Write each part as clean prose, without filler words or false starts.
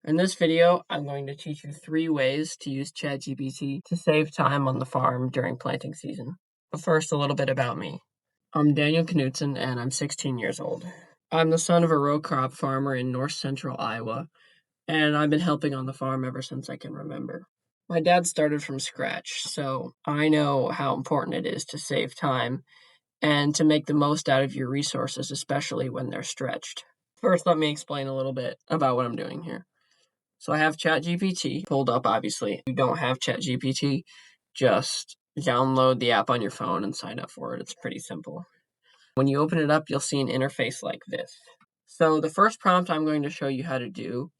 In this video, I'm going to teach you 3 ways to use ChatGPT to save time on the farm during planting season. But first, a little bit about me. I'm Daniel Knutson, and I'm 16 years old. I'm the son of a row crop farmer in north central Iowa, and I've been helping on the farm ever since I can remember. My dad started from scratch, so I know how important it is to save time and to make the most out of your resources, especially when they're stretched. First, let me explain a little bit about what I'm doing here. So I have ChatGPT pulled up, obviously. If you don't have ChatGPT, just download the app on your phone and sign up for it. It's pretty simple. When you open it up, you'll see an interface like this. So the first prompt I'm going to show you how to do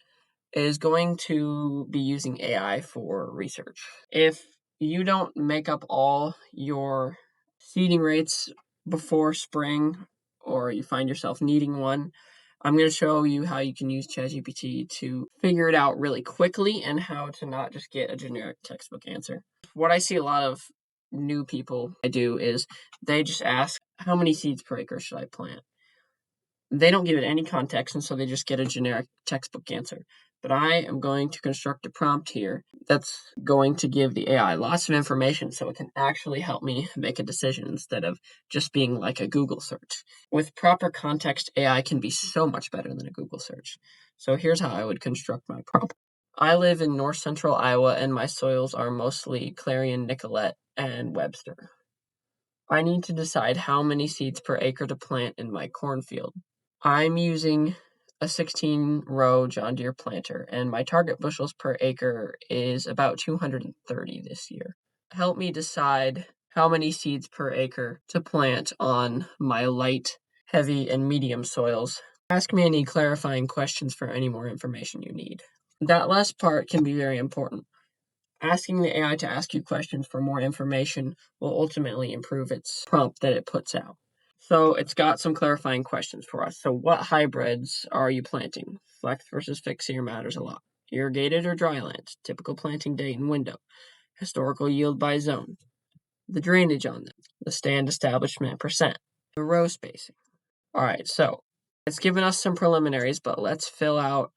is going to be using AI for research. If you don't make up all your seeding rates before spring, or you find yourself needing one, I'm going to show you how you can use ChatGPT to figure it out really quickly and how to not just get a generic textbook answer. What I see a lot of new people do is they just ask, how many seeds per acre should I plant? They don't give it any context, and so they just get a generic textbook answer. But I am going to construct a prompt here that's going to give the AI lots of information so it can actually help me make a decision instead of just being like a Google search. With proper context, AI can be so much better than a Google search. So here's how I would construct my prompt. I live in north central Iowa, and my soils are mostly Clarion, Nicolette, and Webster. I need to decide how many seeds per acre to plant in my cornfield. I'm using a 16-row John Deere planter, and my target bushels per acre is about 230 this year. Help me decide how many seeds per acre to plant on my light, heavy, and medium soils. Ask me any clarifying questions for any more information you need. That last part can be very important. Asking the AI to ask you questions for more information will ultimately improve its prompt that it puts out. So it's got some clarifying questions for us. So what hybrids are you planting? Flex versus fixed-year matters a lot. Irrigated or dryland? Typical planting date and window. Historical yield by zone. The drainage on them. The stand establishment percent. The row spacing. All right, so it's given us some preliminaries, but let's fill out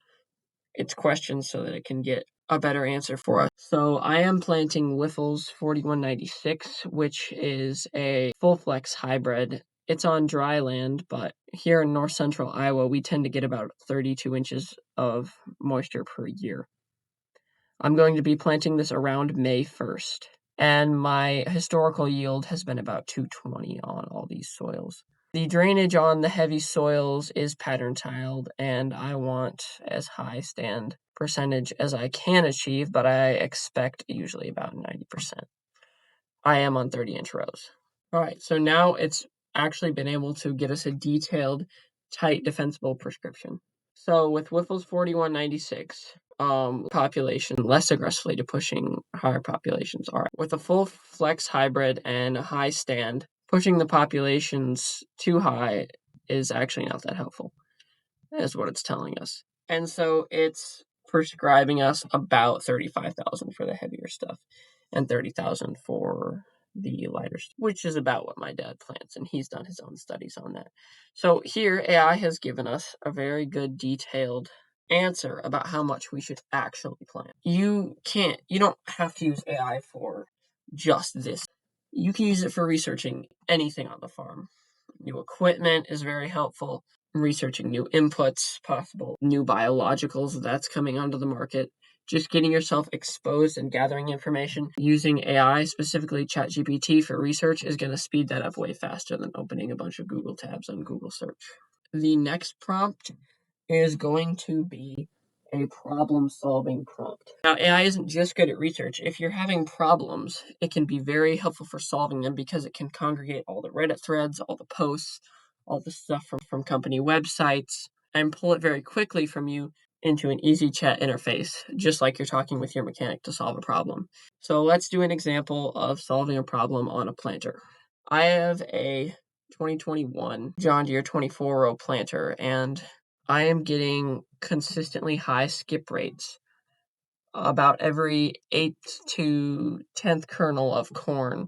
its questions so that it can get a better answer for us. So I am planting Wiffles 4196, which is a full flex hybrid. It's on dry land, but here in north central Iowa, we tend to get about 32 inches of moisture per year. I'm going to be planting this around May 1st, and my historical yield has been about 220 on all these soils. The drainage on the heavy soils is pattern tiled, and I want as high stand percentage as I can achieve, but I expect usually about 90%. I am on 30-inch rows. All right, so now it's actually been able to get us a detailed, tight, defensible prescription. So with Wiffles 4196, population less aggressively to pushing higher populations. All right, with a full flex hybrid and a high stand, pushing the populations too high is actually not that helpful, is what it's telling us. And so it's prescribing us about 35,000 for the heavier stuff and 30,000 for the lighter stuff, which is about what my dad plants, and he's done his own studies on that. So here, AI has given us a very good detailed answer about how much we should actually plant. You don't have to use AI for just this. You can use it for researching anything on the farm. New equipment is very helpful. Researching new inputs, possible new biologicals that's coming onto the market. Just getting yourself exposed and gathering information using AI, specifically ChatGPT for research, is going to speed that up way faster than opening a bunch of Google tabs on Google search. The next prompt is going to be a problem-solving prompt. Now, AI isn't just good at research. If you're having problems, it can be very helpful for solving them because it can congregate all the Reddit threads, all the posts, all the stuff from company websites, and pull it very quickly from you into an easy chat interface, just like you're talking with your mechanic to solve a problem. So let's do an example of solving a problem on a planter. I have a 2021 John Deere 24-row planter, and I am getting consistently high skip rates. About every 8th to 10th kernel of corn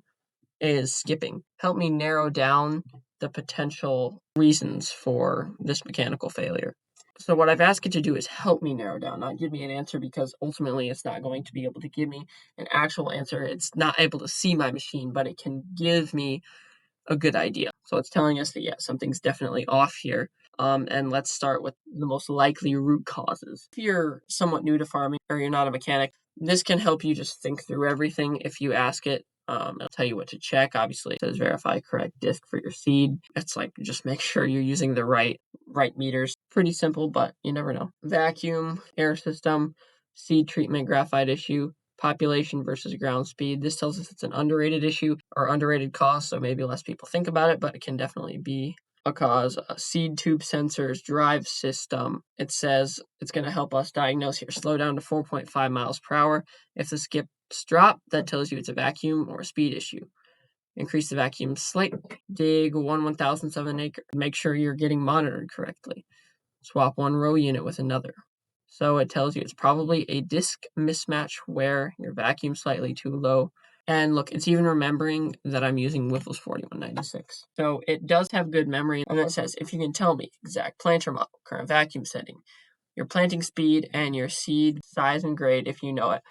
is skipping. Help me narrow down the potential reasons for this mechanical failure. So what I've asked it to do is help me narrow down, not give me an answer, because ultimately it's not going to be able to give me an actual answer. It's not able to see my machine, but it can give me a good idea. So it's telling us that, yeah, something's definitely off here. And let's start with the most likely root causes. If you're somewhat new to farming or you're not a mechanic, this can help you just think through everything if you ask it. It'll tell you what to check. Obviously, it says verify correct disc for your seed. It's like just make sure you're using the right meters. Pretty simple, but you never know. Vacuum, air system, seed treatment, graphite issue, population versus ground speed. This tells us it's an underrated issue or underrated cost, so maybe less people think about it, but it can definitely be a cause. Seed tube sensors, drive system. It says it's going to help us diagnose here. Slow down to 4.5 miles per hour. If the skips drop, that tells you it's a vacuum or a speed issue. Increase the vacuum slightly. Dig 1/1007 acre. Make sure you're getting monitored correctly. Swap one row unit with another. So it tells you it's probably a disc mismatch where your vacuum's slightly too low. And look, it's even remembering that I'm using Whiffles 4196. So it does have good memory. And it says, if you can tell me exact planter model, current vacuum setting, your planting speed, and your seed size and grade, if you know it,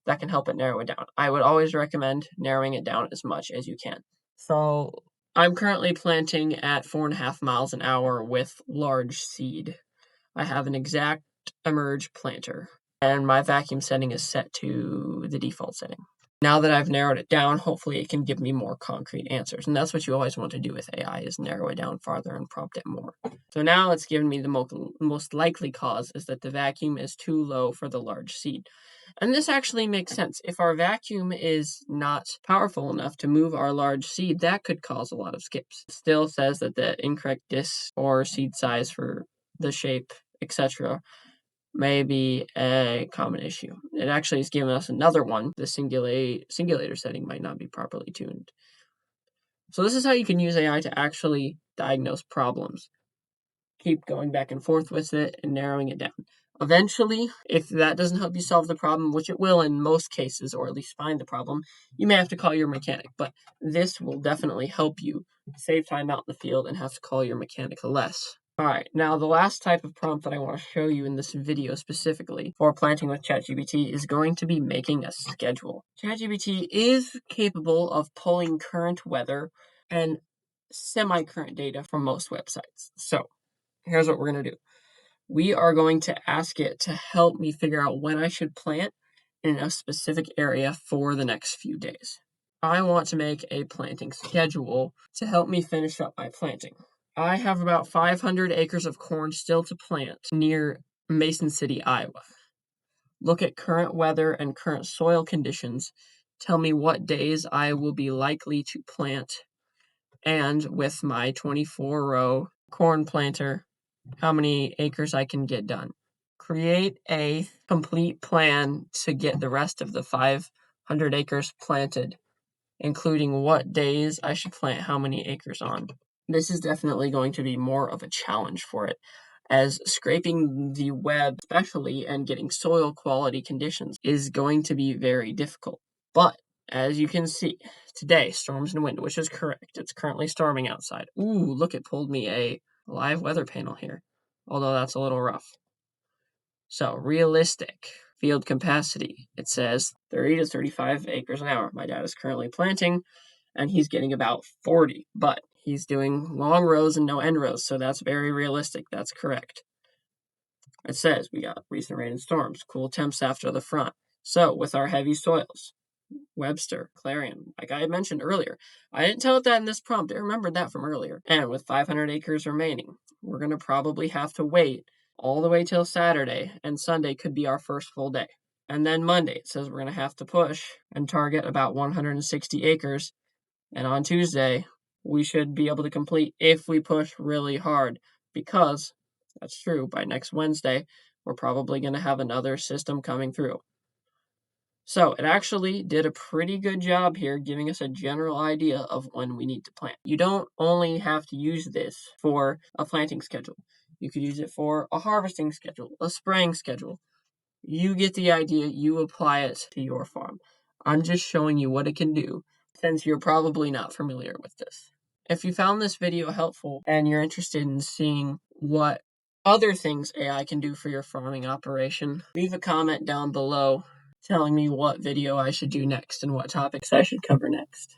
that can help it narrow it down. I would always recommend narrowing it down as much as you can. So I'm currently planting at 4.5 miles an hour with large seed. I have an exact emerge planter, and my vacuum setting is set to the default setting. Now that I've narrowed it down, hopefully it can give me more concrete answers. And that's what you always want to do with AI, is narrow it down farther and prompt it more. So now it's given me the most likely cause is that the vacuum is too low for the large seed. And this actually makes sense. If our vacuum is not powerful enough to move our large seed, that could cause a lot of skips. It still says that the incorrect disc or seed size for the shape, etc., may be a common issue. It actually is giving us another one. The singulator setting might not be properly tuned. So this is how you can use AI to actually diagnose problems. Keep going back and forth with it and narrowing it down. Eventually, if that doesn't help you solve the problem, which it will in most cases, or at least find the problem, you may have to call your mechanic. But this will definitely help you save time out in the field and have to call your mechanic less. All right, now the last type of prompt that I want to show you in this video specifically for planting with ChatGPT is going to be making a schedule. ChatGPT is capable of pulling current weather and semi-current data from most websites. So here's what we're going to do. We are going to ask it to help me figure out when I should plant in a specific area for the next few days. I want to make a planting schedule to help me finish up my planting. I have about 500 acres of corn still to plant near Mason City, Iowa. Look at current weather and current soil conditions. Tell me what days I will be likely to plant. And with my 24-row corn planter, how many acres I can get done. Create a complete plan to get the rest of the 500 acres planted, including what days I should plant how many acres on. This is definitely going to be more of a challenge for it, as scraping the web, especially, and getting soil quality conditions is going to be very difficult. But as you can see, today, storms and wind, which is correct. It's currently storming outside. Ooh, look, it pulled me a live weather panel here, although that's a little rough. So, realistic field capacity. It says 30 to 35 acres an hour. My dad is currently planting, and he's getting about 40, but he's doing long rows and no end rows, so that's very realistic. That's correct. It says we got recent rain and storms, cool temps after the front. So, with our heavy soils, Webster, Clarion, like I had mentioned earlier. I didn't tell it that in this prompt. I remembered that from earlier. And with 500 acres remaining, we're going to probably have to wait all the way till Saturday, and Sunday could be our first full day. And then Monday, it says we're going to have to push and target about 160 acres. And on Tuesday, we should be able to complete if we push really hard, because that's true. By next Wednesday, we're probably going to have another system coming through. So it actually did a pretty good job here giving us a general idea of when we need to plant. You don't only have to use this for a planting schedule. You could use it for a harvesting schedule, a spraying schedule. You get the idea, you apply it to your farm. I'm just showing you what it can do since you're probably not familiar with this. If you found this video helpful and you're interested in seeing what other things AI can do for your farming operation, leave a comment down below telling me what video I should do next and what topics I should cover next.